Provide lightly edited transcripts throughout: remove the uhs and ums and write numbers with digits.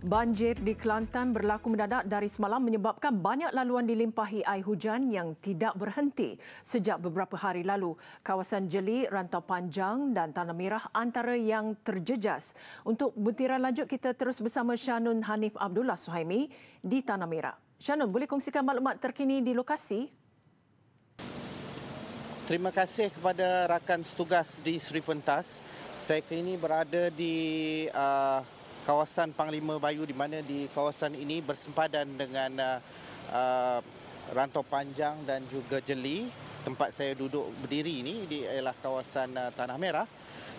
Banjir di Kelantan berlaku mendadak dari semalam menyebabkan banyak laluan dilimpahi air hujan yang tidak berhenti sejak beberapa hari lalu. Kawasan Jeli, Rantau Panjang dan Tanah Merah antara yang terjejas. Untuk butiran lanjut, kita terus bersama Shanun Hanif Abdullah Suhaimi di Tanah Merah. Shanun, boleh kongsikan maklumat terkini di lokasi? Terima kasih kepada rakan setugas di Seri Pentas. Saya kini berada di kawasan Panglima Bayu, di mana di kawasan ini bersempadan dengan Rantau Panjang dan juga Jeli. Tempat saya duduk berdiri ini ialah kawasan Tanah Merah.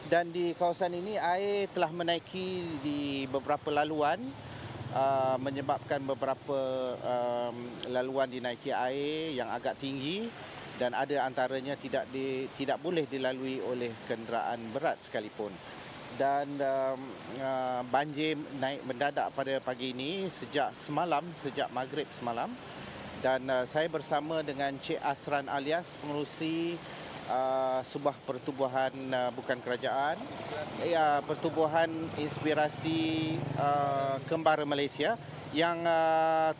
Dan di kawasan ini air telah menaiki di beberapa laluan, menyebabkan beberapa laluan dinaiki air yang agak tinggi dan ada antaranya tidak boleh dilalui oleh kenderaan berat sekalipun. Dan banjir naik mendadak pada pagi ini sejak maghrib semalam. Dan saya bersama dengan Cik Asran Alias, pengerusi sebuah pertubuhan bukan kerajaan, pertubuhan inspirasi Kembara Malaysia yang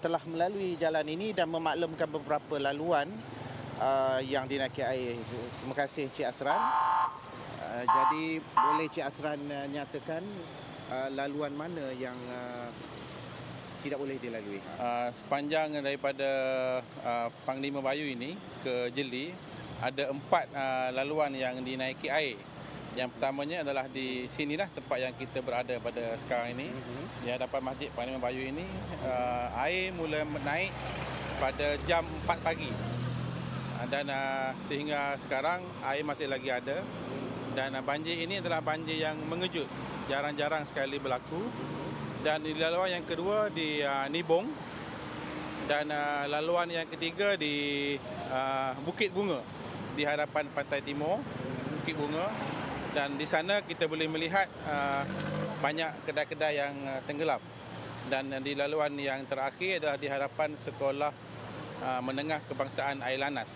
telah melalui jalan ini dan memaklumkan beberapa laluan yang dinaiki air. Terima kasih Cik Asran. Jadi boleh Cik Asran nyatakan laluan mana yang tidak boleh dilalui? Sepanjang daripada Panglima Bayu ini ke Jeli, ada 4 laluan yang dinaiki air. Yang pertamanya adalah di sinilah tempat yang kita berada pada sekarang ini, di hadapan Masjid Panglima Bayu ini. Air mula naik pada jam 4 pagi. Dan sehingga sekarang air masih lagi ada. Dan banjir ini adalah banjir yang mengejut, jarang-jarang sekali berlaku. Dan di laluan yang kedua di Nibong, dan laluan yang ketiga di Bukit Bunga, di hadapan Pantai Timur, Bukit Bunga. Dan di sana kita boleh melihat banyak kedai-kedai yang tenggelam. Dan di laluan yang terakhir adalah di hadapan Sekolah Menengah Kebangsaan Air Lanas.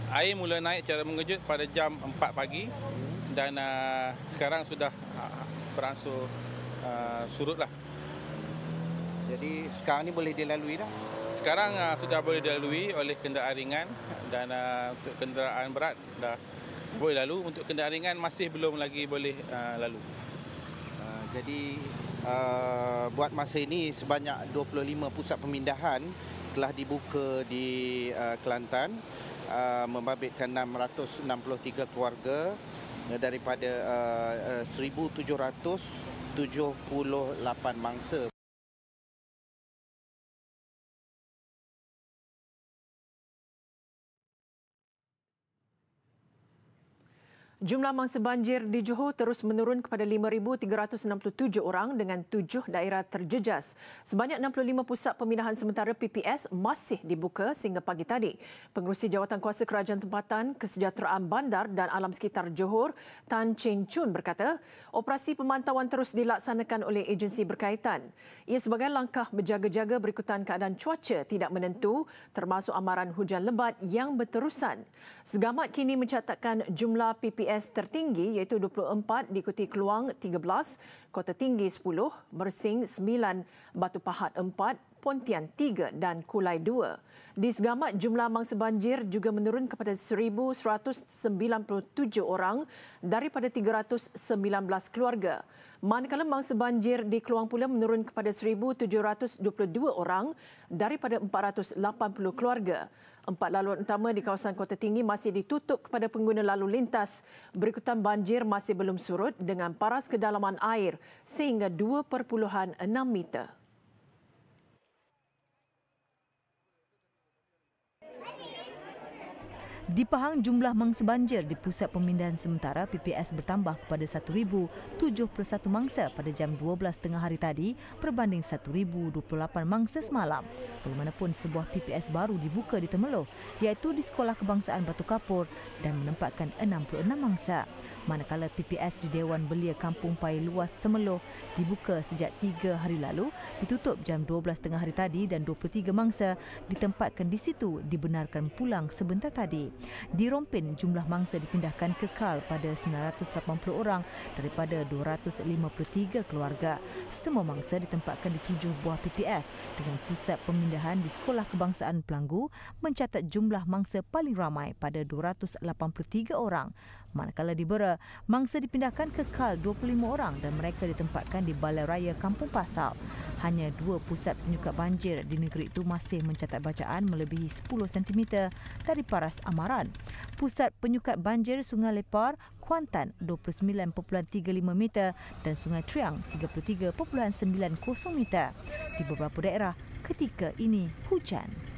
Air mula naik secara mengejut pada jam 4 pagi dan sekarang sudah berangsur surutlah. Jadi sekarang ni boleh dilalui dah? Sekarang sudah boleh dilalui oleh kenderaan ringan, dan untuk kenderaan berat dah boleh lalu. Untuk kenderaan ringan masih belum lagi boleh lalu. Jadi buat masa ini sebanyak 25 pusat pemindahan telah dibuka di Kelantan, membabitkan 663 keluarga daripada 1,778 mangsa. Jumlah mangsa banjir di Johor terus menurun kepada 5,367 orang dengan 7 daerah terjejas. Sebanyak 65 pusat pemindahan sementara PPS masih dibuka sehingga pagi tadi. Pengerusi Jawatankuasa Kerajaan Tempatan, Kesejahteraan Bandar dan Alam Sekitar Johor, Tan Chin Chun berkata, operasi pemantauan terus dilaksanakan oleh agensi berkaitan. Ia sebagai langkah berjaga-jaga berikutan keadaan cuaca tidak menentu, termasuk amaran hujan lebat yang berterusan. Segamat kini mencatatkan jumlah PPS tertinggi iaitu 24, diikuti Keluang 13, Kota Tinggi 10, Mersing 9, Batu Pahat 4, Pontian 3 dan Kulai 2. Di Segamat, jumlah mangsa banjir juga menurun kepada 1,197 orang daripada 319 keluarga. Manakala mangsa banjir di Keluang pula menurun kepada 1,722 orang daripada 480 keluarga. 4 laluan utama di kawasan Kota Tinggi masih ditutup kepada pengguna lalu lintas berikutan banjir masih belum surut dengan paras kedalaman air sehingga 2.6 meter. Di Pahang, jumlah mangsa banjir di Pusat Pemindahan Sementara PPS bertambah kepada 1,071 mangsa pada jam 12 tengah hari tadi berbanding 1,028 mangsa semalam. Bagaimanapun, sebuah PPS baru dibuka di Temeloh, iaitu di Sekolah Kebangsaan Batu Kapur dan menempatkan 66 mangsa. Manakala PPS di Dewan Belia Kampung Pai Luas Temeloh dibuka sejak 3 hari lalu, ditutup jam 12 tengah hari tadi dan 23 mangsa ditempatkan di situ dibenarkan pulang sebentar tadi. Di Rompin, jumlah mangsa dipindahkan kekal pada 980 orang daripada 253 keluarga. Semua mangsa ditempatkan di 7 buah PPS dengan pusat pemindahan di Sekolah Kebangsaan Pelanggu mencatat jumlah mangsa paling ramai pada 283 orang. Manakala di Bera, mangsa dipindahkan kekal 25 orang dan mereka ditempatkan di Balai Raya Kampung Pasal. Hanya 2 pusat penyukat banjir di negeri itu masih mencatat bacaan melebihi 10 cm dari paras amaran. Pusat penyukat banjir Sungai Lepar, Kuantan 29.35 meter dan Sungai Triang 33.90 meter. Di beberapa daerah ketika ini hujan.